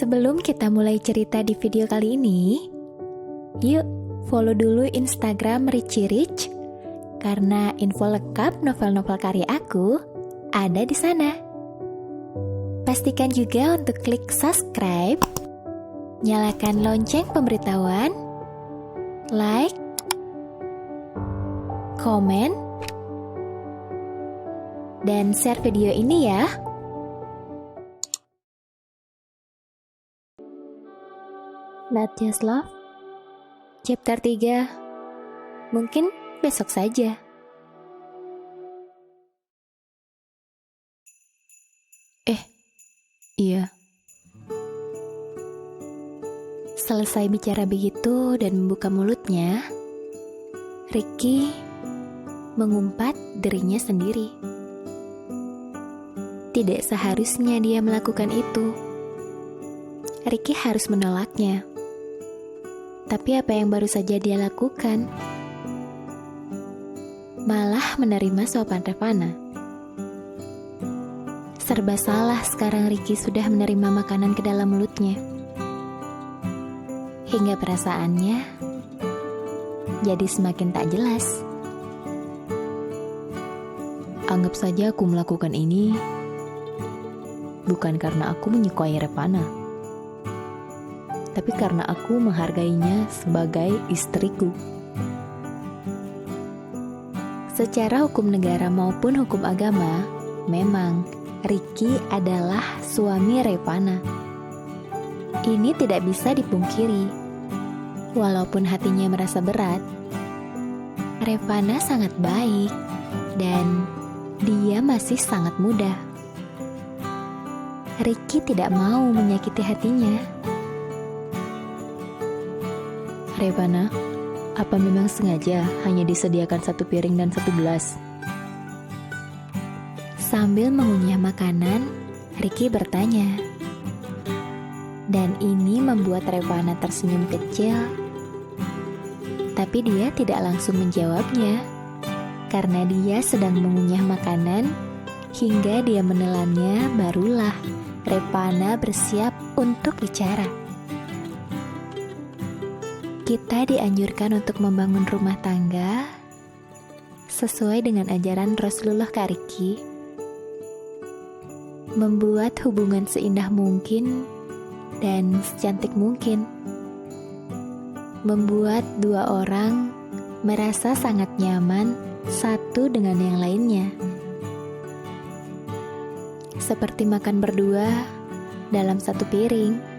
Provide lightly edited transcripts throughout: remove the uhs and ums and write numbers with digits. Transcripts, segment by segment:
Sebelum kita mulai cerita di video kali ini, yuk follow dulu Instagram Richie Rich, karena info lengkap novel-novel karya aku ada di sana. Pastikan juga untuk klik subscribe, nyalakan lonceng pemberitahuan, like, komen, dan share video ini ya. Not Just Love Chapter 3. Mungkin besok saja. Iya. Selesai bicara begitu dan membuka mulutnya, Ricky mengumpat dirinya sendiri. Tidak seharusnya dia melakukan itu. Ricky harus menolaknya. Tapi apa yang baru saja dia lakukan? Malah menerima suapan Revana. Serba salah sekarang Ricky sudah menerima makanan ke dalam mulutnya. Hingga perasaannya jadi semakin tak jelas. Anggap saja aku melakukan ini bukan karena aku menyukai Revana, tapi karena aku menghargainya sebagai istriku. Secara hukum negara maupun hukum agama, memang Ricky adalah suami Revana. Ini tidak bisa dipungkiri. Walaupun hatinya merasa berat, Revana sangat baik dan dia masih sangat muda. Ricky tidak mau menyakiti hatinya. Revana, apa memang sengaja hanya disediakan satu piring dan satu gelas? Sambil mengunyah makanan, Ricky bertanya. Dan ini membuat Revana tersenyum kecil. Tapi dia tidak langsung menjawabnya, karena dia sedang mengunyah makanan. Hingga dia menelannya, barulah Revana bersiap untuk bicara. Kita dianjurkan untuk membangun rumah tangga sesuai dengan ajaran Rasulullah Kak Ricky. Membuat hubungan seindah mungkin dan secantik mungkin. Membuat dua orang merasa sangat nyaman satu dengan yang lainnya. Seperti makan berdua dalam satu piring.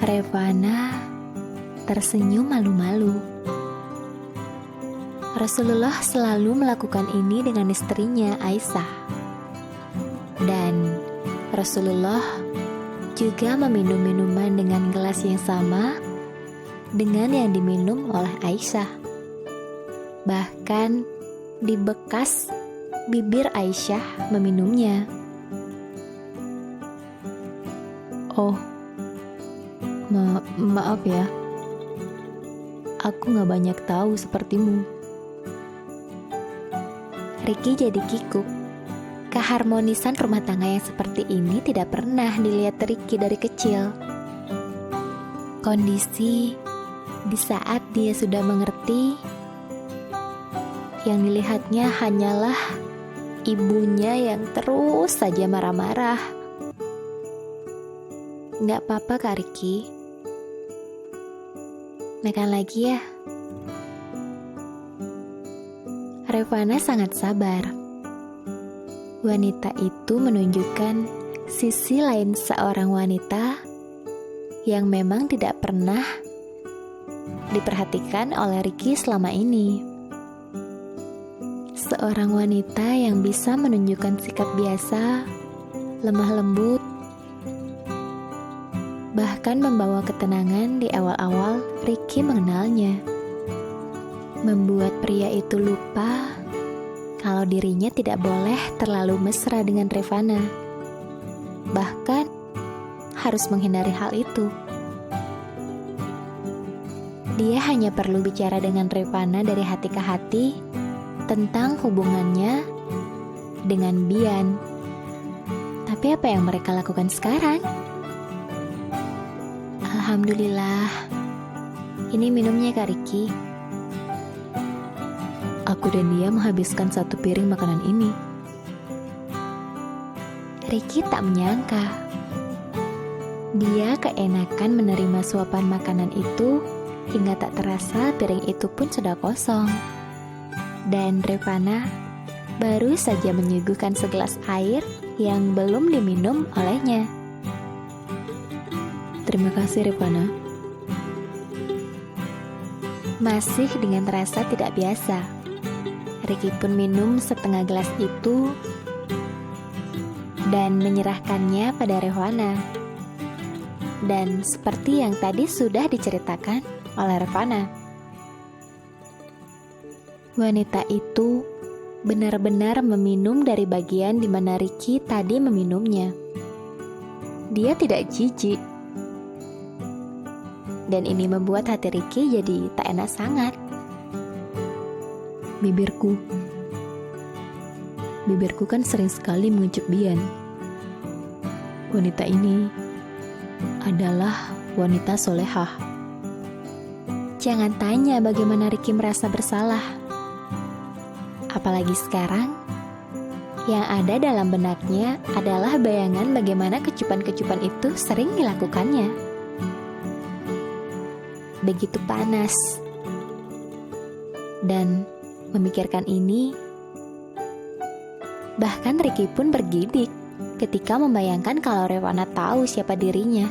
Revana tersenyum malu-malu. Rasulullah selalu melakukan ini dengan istrinya Aisyah. Dan Rasulullah juga meminum minuman dengan gelas yang sama dengan yang diminum oleh Aisyah. Bahkan di bekas bibir Aisyah meminumnya. Oh, maaf ya. Aku gak banyak tahu sepertimu. Ricky jadi kikuk. Keharmonisan rumah tangga yang seperti ini tidak pernah dilihat Ricky dari kecil. Kondisi di saat dia sudah mengerti, yang dilihatnya hanyalah ibunya yang terus saja marah-marah. Nggak apa-apa Kak Ricky. Makan lagi ya. Revana sangat sabar. Wanita itu menunjukkan sisi lain seorang wanita yang memang tidak pernah diperhatikan oleh Ricky selama ini. Seorang wanita yang bisa menunjukkan sikap biasa, lemah lembut, bahkan membawa ketenangan di awal-awal Ricky mengenalnya. Membuat pria itu lupa kalau dirinya tidak boleh terlalu mesra dengan Revana. Bahkan harus menghindari hal itu. Dia hanya perlu bicara dengan Revana dari hati ke hati tentang hubungannya dengan Bian. Tapi Tapi apa yang mereka lakukan sekarang? Alhamdulillah. Ini minumnya Kak Ricky. Aku dan dia menghabiskan 1 piring makanan ini. Ricky tak menyangka. Dia keenakan menerima suapan makanan itu hingga tak terasa piring itu pun sudah kosong. Dan Revana baru saja menyuguhkan segelas air yang belum diminum olehnya. Terima kasih, Revana. Masih dengan rasa tidak biasa, Ricky pun minum setengah gelas itu dan menyerahkannya pada Revana. Dan seperti yang tadi sudah diceritakan oleh Revana, wanita itu benar-benar meminum dari bagian di mana Ricky tadi meminumnya. Dia tidak jijik. Dan ini membuat hati Ricky jadi tak enak sangat. Bibirku kan sering sekali mengucup Bian. Wanita ini adalah wanita solehah. Jangan tanya bagaimana Ricky merasa bersalah. Apalagi sekarang, yang ada dalam benaknya adalah bayangan bagaimana kecupan-kecupan itu sering dilakukannya. Begitu panas. Dan memikirkan ini, bahkan Ricky pun bergidik ketika membayangkan kalau Revana tahu siapa dirinya.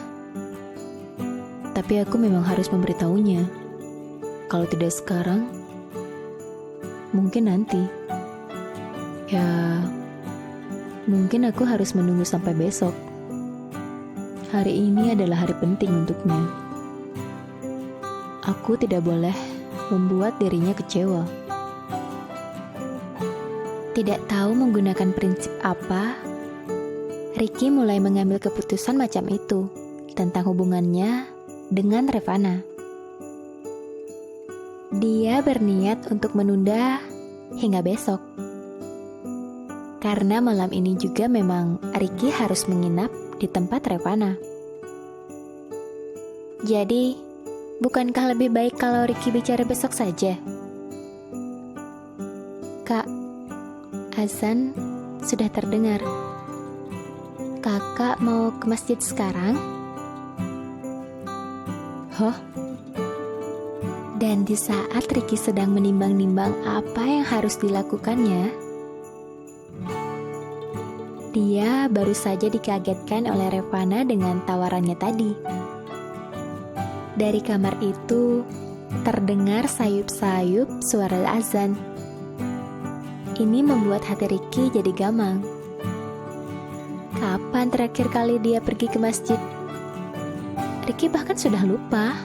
Tapi aku memang harus memberitahunya. Kalau tidak sekarang, mungkin nanti. Ya, mungkin aku harus menunggu sampai besok. Hari ini adalah hari penting untuknya. Aku tidak boleh membuat dirinya kecewa. Tidak tahu menggunakan prinsip apa, Ricky mulai mengambil keputusan macam itu tentang hubungannya dengan Revana. Dia berniat untuk menunda hingga besok. Karena malam ini juga memang Ricky harus menginap di tempat Revana. Jadi, bukankah lebih baik kalau Ricky bicara besok saja? Kak, azan sudah terdengar. Kakak mau ke masjid sekarang? Hah? Dan di saat Ricky sedang menimbang-nimbang apa yang harus dilakukannya, dia baru saja dikagetkan oleh Revana dengan tawarannya tadi. Dari kamar itu terdengar sayup-sayup suara azan. Ini membuat hati Ricky jadi gamang. Kapan terakhir kali dia pergi ke masjid? Ricky bahkan sudah lupa.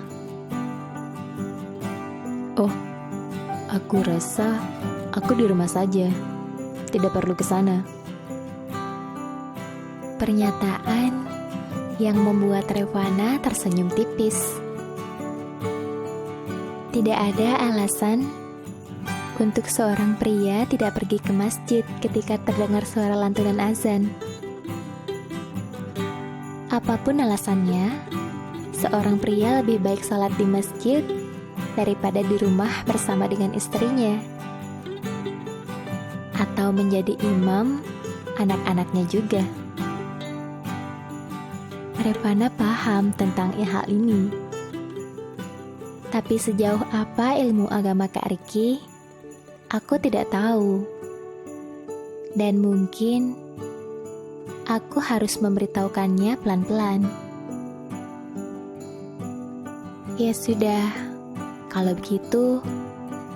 Oh, aku rasa aku di rumah saja. Tidak perlu ke sana. Pernyataan yang membuat Revana tersenyum tipis. Tidak ada alasan untuk seorang pria tidak pergi ke masjid ketika terdengar suara lantunan azan. Apapun alasannya, seorang pria lebih baik salat di masjid daripada di rumah bersama dengan istrinya, atau menjadi imam anak-anaknya juga. Revana paham tentang hal ini. Tapi sejauh apa ilmu agama Kak Ricky, aku tidak tahu. Dan mungkin aku harus memberitahukannya pelan-pelan. Ya sudah, kalau begitu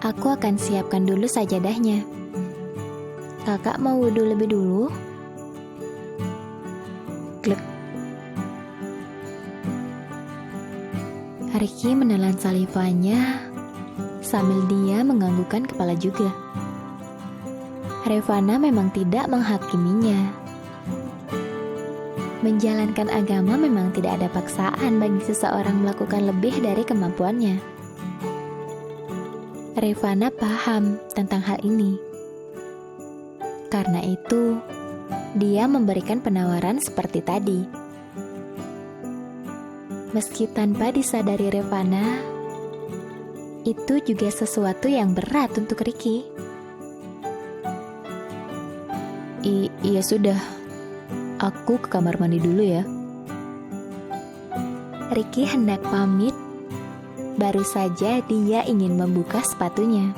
aku akan siapkan dulu sajadahnya. Kakak mau wudhu lebih dulu? Klek. Ricky menelan salivanya sambil dia menganggukkan kepala juga. Revana memang tidak menghakiminya. Menjalankan agama memang tidak ada paksaan bagi seseorang melakukan lebih dari kemampuannya. Revana paham tentang hal ini. Karena itu, dia memberikan penawaran seperti tadi. Meski tanpa disadari Revana, itu juga sesuatu yang berat untuk Ricky. Iya sudah, aku ke kamar mandi dulu ya. Ricky hendak pamit, baru saja dia ingin membuka sepatunya.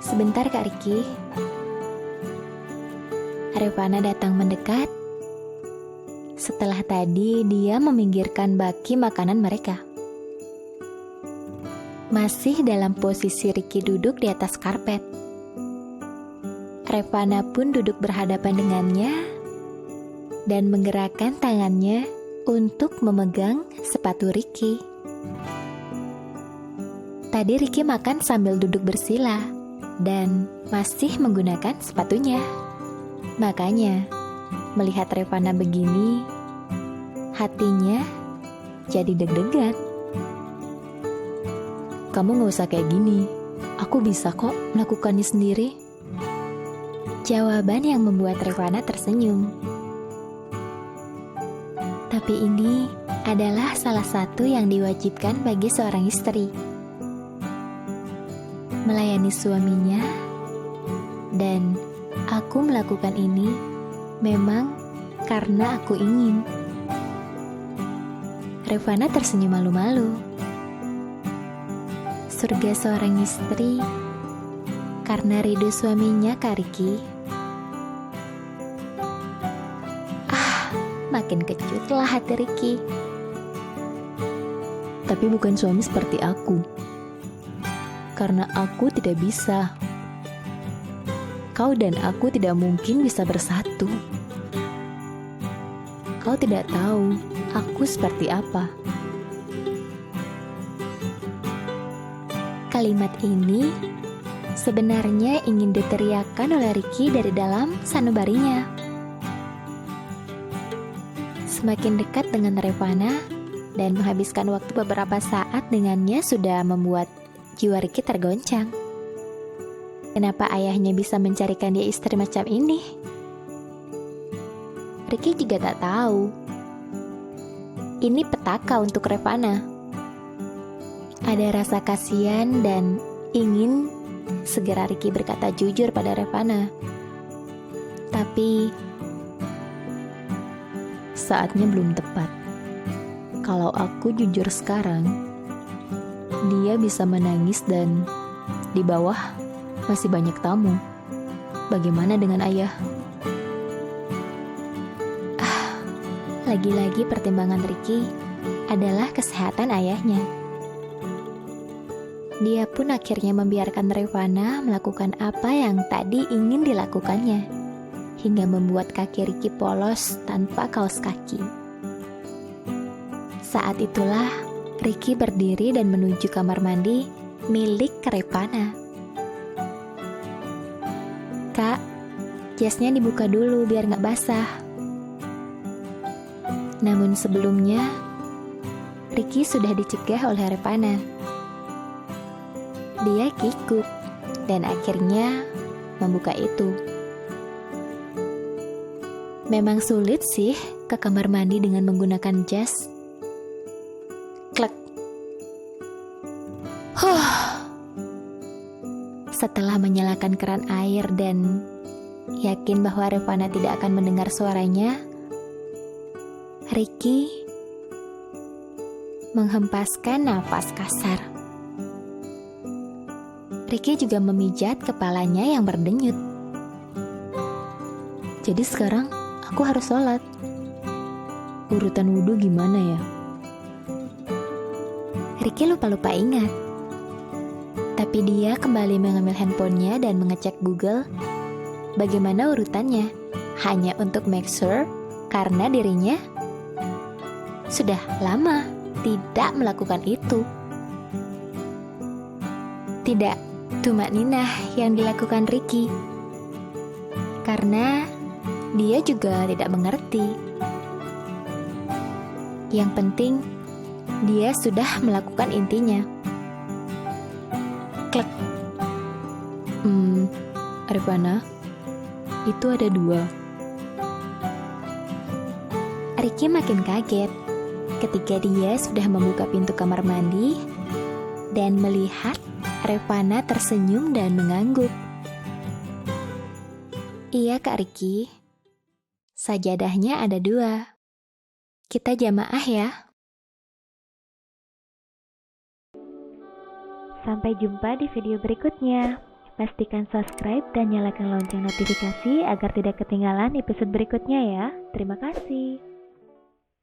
Sebentar Kak Ricky. Revana datang mendekat. Setelah tadi dia meminggirkan baki makanan mereka. Masih dalam posisi Ricky duduk di atas karpet. Revana pun duduk berhadapan dengannya dan menggerakkan tangannya untuk memegang sepatu Ricky. Tadi Ricky makan sambil duduk bersila dan masih menggunakan sepatunya. Makanya, melihat Revana begini, hatinya jadi deg-degan. Kamu gak usah kayak gini, aku bisa kok melakukannya sendiri. Jawaban yang membuat Revana tersenyum. Tapi ini adalah salah satu yang diwajibkan bagi seorang istri. Melayani suaminya, dan aku melakukan ini memang karena aku ingin. Revana tersenyum malu-malu. Surga seorang istri karena ridho suaminya, Kak Ricky. Makin kejutlah hati Ricky. Tapi bukan suami seperti aku. Karena aku tidak bisa. Kau dan aku tidak mungkin bisa bersatu. Kau tidak tahu aku seperti apa. Kalimat ini sebenarnya ingin diteriakkan oleh Ricky dari dalam sanubarinya. Semakin dekat dengan Revana dan menghabiskan waktu beberapa saat dengannya sudah membuat jiwa Ricky tergoncang. Kenapa ayahnya bisa mencarikan dia istri macam ini? Ricky juga tak tahu. Ini petaka untuk Revana. Ada rasa kasihan dan ingin segera Ricky berkata jujur pada Revana. Tapi saatnya belum tepat. Kalau aku jujur sekarang, dia bisa menangis dan di bawah masih banyak tamu. Bagaimana dengan ayah? Lagi-lagi pertimbangan Ricky adalah kesehatan ayahnya. Dia pun akhirnya membiarkan Revana melakukan apa yang tadi ingin dilakukannya, hingga membuat kaki Ricky polos tanpa kaos kaki. Saat itulah Ricky berdiri dan menuju kamar mandi milik Revana. Kak, jasnya dibuka dulu biar gak basah. Namun sebelumnya, Ricky sudah dicegah oleh Revana. Dia kikuk dan akhirnya membuka itu. Memang sulit sih ke kamar mandi dengan menggunakan jas. Klek. Setelah menyalakan keran air dan yakin bahwa Revana tidak akan mendengar suaranya, Ricky menghempaskan nafas kasar. Ricky juga memijat kepalanya yang berdenyut. Jadi sekarang aku harus sholat. Urutan wudhu gimana ya? Ricky lupa-lupa ingat. Tapi dia kembali mengambil handphonenya dan mengecek Google bagaimana urutannya, hanya untuk make sure karena dirinya sudah lama tidak melakukan itu. Tidak tumak ninah yang dilakukan Ricky, karena dia juga tidak mengerti. Yang penting, dia sudah melakukan intinya. Klek. Revana, itu ada 2. Riki makin kaget ketika dia sudah membuka pintu kamar mandi dan melihat Revana tersenyum dan mengangguk. Iya Kak Riki, sajadahnya ada 2. Kita jamaah ya. Sampai jumpa di video berikutnya. Pastikan subscribe dan nyalakan lonceng notifikasi agar tidak ketinggalan episode berikutnya ya. Terima kasih.